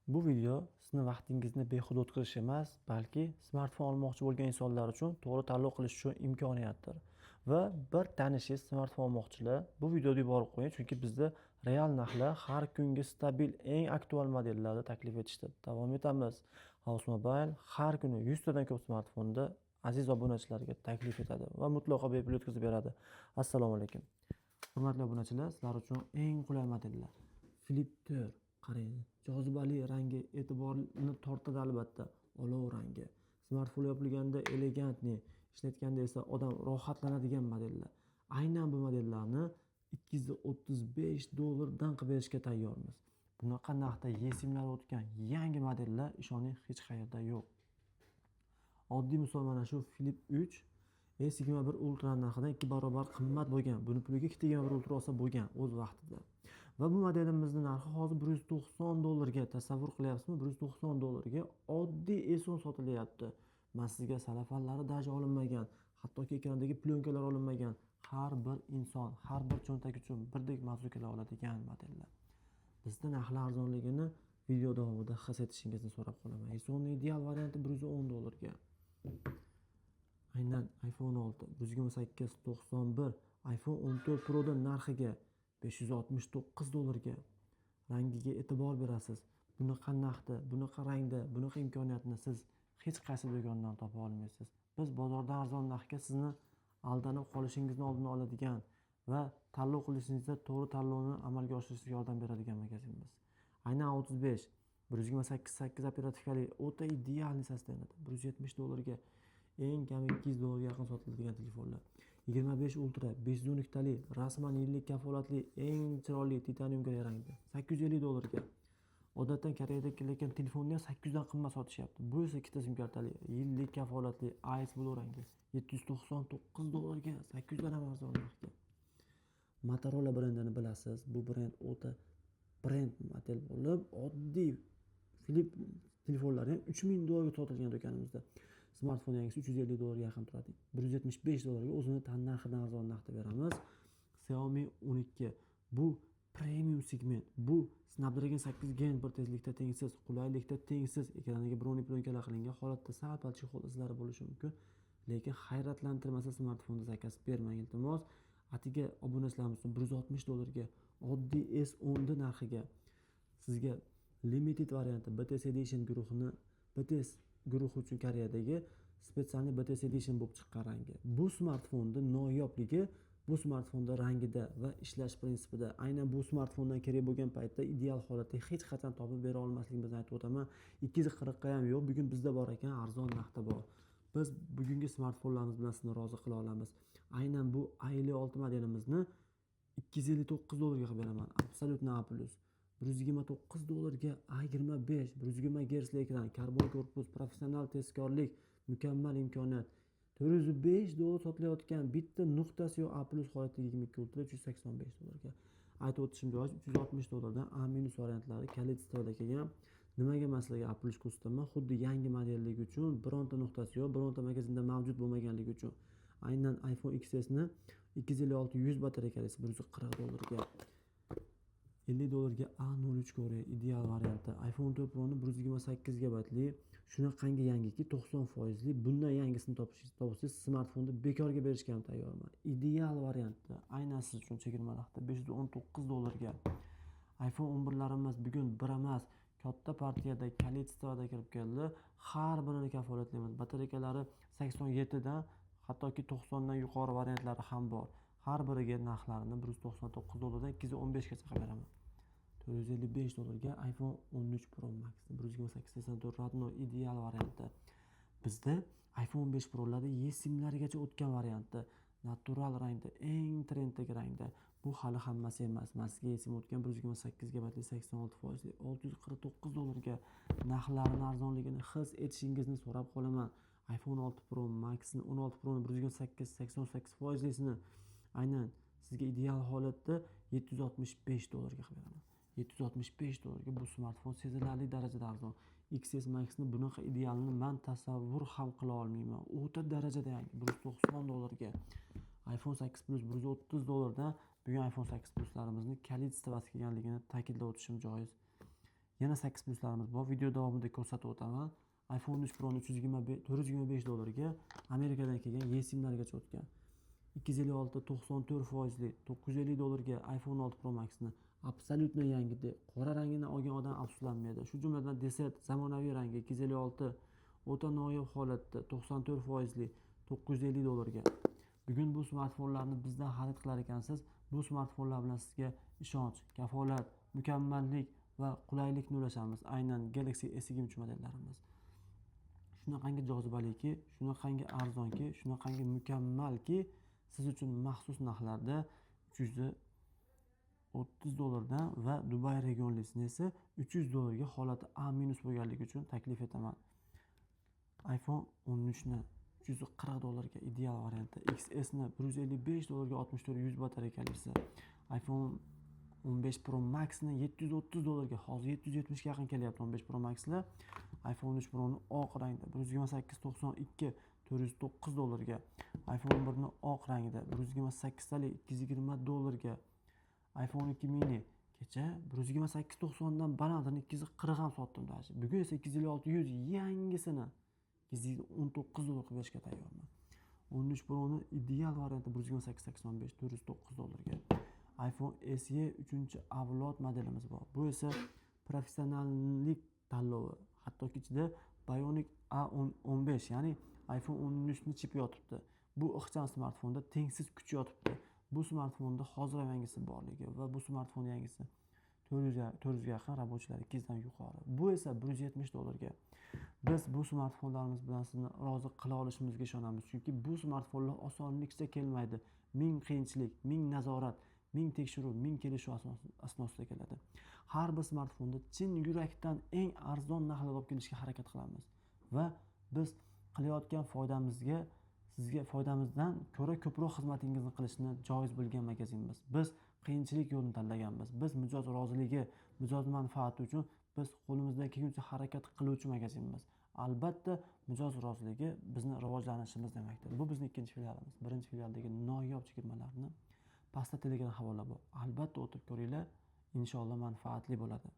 Bu video sizni vaqtingizni behuda o'tkazish emas, balki smartfon olmoqchi bo'lgan insonlar uchun to'g'ri tanlov qilish uchun imkoniyatdir. Va bir tanishingiz smartfon olmoqchilar, bu videoni yuborib qo'ying, chunki bizda real narxlar har kungi stabil eng aktual modellarni taklif etishda davom etamiz. House Mobile har kuni 100 tadan ko'p smartfonni aziz obunachilarga taklif etadi va mutlaqo bepul yetkazib beradi. Assalomu alaykum. Hurmatli obunachilar, sizlar uchun eng qulay modellar Flip 4. Qarang, jozibali rangi e'tiborni tortadi albatta. Olov rangi. Smartfon yopilganda elegantni, ishlatganda esa odam rohatlanadigan modellar. Aynan bu modellarni $235 qilib berishga tayyormiz. Bunaqa narxda yesimlar o'tgan yangi modellar ishoning hech qayerda yo'q. Oddiy misol mana shu Flip 3 S21 Ultra narxidan 2 barobar qimmat bo'lgan. Buni puliga 2 21 Ultra olsa bo'lgan o'z vaqtida. Va bu modelimizning narxi hozir $190 ga. Tasavvur qilyapsizmi? $190 ga oddiy S10 sotilyapti. Men sizga salafallari daji olinmagan, hattoki ekrandagi plyonkalar olinmagan, har bir inson, har bir cho'ntak uchun birdek mavzu kela oladigan modellar. Bizda narxlar arzonligini video davomida his etishingizni so'rab qolaman. S10 ideal varianti $110 ga. Aynan iPhone 6 128 91, iPhone 14 Pro dan narxiga $569 ga. Rangiga e'tibor berasiz. Bunaqa narxda, bunaqa rangda, bunaqa imkoniyatni siz hech qaysi do'kondan topa olmaysiz. Biz bozordan arzon narxga sizni aldanib qolishingizni oldini oladigan va tanlov qilishingizda to'g'ri tanlovni amalga oshirishga yordam beradigan magazinimiz. Aynan 35 128 operativali o'ta ideal sostavda $170 ga. Eng kami $200 ga yaqin sotiladigan telefonlar. 25 Ultra 512 tali rasman yillik kafolatli eng chiroyli titanium gray rangda $850 ga. Odatdan Koreyada kelayotgan telefonni ham 800 dan qimmat sotishyapti. Bu esa ikkita sim kartali yillik kafolatli Ice Blue rangi $799 ga, 800 dan ham arzon narxga. Motorola brendini bilasiz. Bu brend o'ta brend model bo'lib, oddiy Flip telefonlari ham $3000 ga sotilgan do'konimizda. Smartfon yangisi $350 ga yaqin turadi. $175 ga o'zini tan narxidan arzon narxda beramiz. Xiaomi 12 bu premium segment. Bu Snapdragon 8 Gen bir tezlikda tengsiz, qulaylikda tengsiz, ekraniga broni plyonkalar qilingan holatda sal-pal chexol izlari bo'lishi mumkin. Lekin hayratlantirmasa smartfonni zakaz bermang iltimos. Atiga obunachilarimiz uchun $160 ga, oddiy S10 narxiga sizga limited varianti BTS Edition BTS guruhi uchun Koreyadagi spetsialniy BTS Edition bo'lib chiqqan rangi. Bu smartfonda noyobligi bu smartfonda rangida va ishlash prinsipida. Aynan bu smartfondan kerak bo'lgan paytda ideal holatda hech qachon topib bera olmasligimizni aytib o'taman. 240 ga ham yo'q, bugun bizda bor ekan, arzon narxda bor. Biz bugungi smartfonlarimiz bilan sizni rozi qila olamiz. Aynan bu A56 modelimizni $259 ga qilib beraman. Absolutno A+. $129 ga A25 120 Hz ekran, karbon korpus, professional tezkorlik, mukammal imkoniyat. $405 sotilayotgan bitta nuqtasi yo'q A+ holatdagi 22 Ultra $385 ga. Aytib o'tishim joiz, $360 dan A- variantlari kalit stovda kelgan. Nimaga masalaga A+ ko'rsataman? Xuddi yangi modellik uchun bironta nuqtasi yo'q, bironta magazinda mavjud bo'lmaganligi uchun. Aynan iPhone XS ni 256 100 batareykasi $140 ga. $50 ga A03 Koreya ideal varianti. iPhone 14 Pro ni 128 GB shunaqangi yangiki 90%li. Bundan yangisini topsangiz smartfonni bekorga berishga ham tayyorman. Ideal variantda aynan siz uchun chegirma narxda $519 ga. iPhone 11larimiz bugun bir emas, katta partiyada kalit stovda kirib keldi. Har birini kafolatlaymiz. Batareykalari 87 dan hattoki 90 dan yuqori variantlari ham bor. Har biriga narxlarini $199 dan 215 gacha qilib beraman. $455 ga iPhone 13 Pro Max 128 Radno ideal varianti. Bizda iPhone 15 Pro'larda esimlarigacha o'tgan varianti, natural rangda, eng trenddagi rangda. Bu hali hammasi emas. Sizga esim o'tgan 128 GB 86%li $649 ga. Narxlarning arzonligini his etishingizni so'rab qolaman. iPhone 6 Pro Max ni 16 Pro ni 128 88%lisini aynan sizga ideal holatda $765 ga qilib beraman. $765 ga bu smartfon sezilarli darajada arzon. XS Max ni bunaqa idealini men tasavvur ham qila olmayman. O'ta darajada yangi $190 ga. iPhone 8 Plus $130 dan bugun iPhone 8 Pluslarimizni kalit stovasi kelganligini ta'kidlab o'tishim joiz. Yana 8 pluslarimiz bor. Video davomida ko'rsatib o'taman. iPhone 13 Pro 425 dollarga Amerikadan kelgan eSIMlargacha o'tgan. 256 94% 950 dollarga iPhone 6 Pro Max'ni absolyutno yangi qora rangini olgan odam afsuslanmaydi. Shu jumladan Desert zamonaviy rangi 256 o'ta noyob holatda 94% 950 dollarga. Bugun bu smartfonlarni bizdan xarid qilar ekansiz. Bu smartfonlar bilan sizga ishonch, kafolat, mukammallik va qulaylikni ulashamiz. Aynan Galaxy S23 modellarimiz. Shunaqangi jozibaliki, shunaqangi arzonki, shunaqangi mukammalki, siz uchun maxsus narxlarda 330 dollardan va Dubay regionlisini esa 300 dollarga holati A- bo'lganligi uchun taklif etaman. iPhone 13 ni 340 dollarga ideal variantda, XS ni 155 dollarga 64 batareykalisi, iPhone 15 Pro Max ni 730 dollarga, hozir 770 ga yaqin kelyapti 15 Pro Max'lar. iPhone 13 Pro ni oq rangda 128.92 409 dollarga, iPhone 11 ni oq rangida 128 talik 220 dollarga, iPhone 2 mini kecha 128.90 dan balandini 240 ham sotdim даже. Bugun esa 256 yangisini 219 dollar qilib berishga tayyorman. 13 Pro ni ideal varianti 128.85 409 dollarga. iPhone SE 3-avlod modelimiz bor. Bu esa professionallik tanlovi. Hattoki ichida Bionic A15, ya'ni iPhone 13 ni chipi yotibdi. Bu ixcham smartfonda tengsiz kuch yotibdi. Bu smartfonda hozir ham yangisi borligi va bu smartfon yangisi 400 ga yaqin rabochilar 200 dan yuqori. Bu esa 170 dollarga. Biz bu smartfonlarimiz bilan sizni rozi qila olishimizga ishonamiz. Chunki bu smartfonlar osonlikcha kelmaydi. Ming qiyinchilik, ming nazorat, ming tekshiruv, ming kelishuv asnosida keladi. Har bir smartfonda chin yurakdan eng arzon narxlarda olib kelishga harakat qilamiz va biz qilayotgan foydamizga, sizga foydamizdan ko'ra ko'proq xizmatingizni qilishni joiz bilgan magazinmiz. Biz qiyinchilik yo'lini tanlaganmiz. Biz mijoz roziligi, mijoz manfaati uchun biz qo'limizdan kelguncha harakat qiluvchi magazinmiz. Albatta, mijoz roziligi bizni rivojlanishimiz demakdir. Bu bizning ikkinchi filialimiz. Birinchi filialdagi noyob chegirmalarni pastda Telegram havola bor. Albatta o'tib ko'ringlar, inshaalloh manfaatli bo'ladi.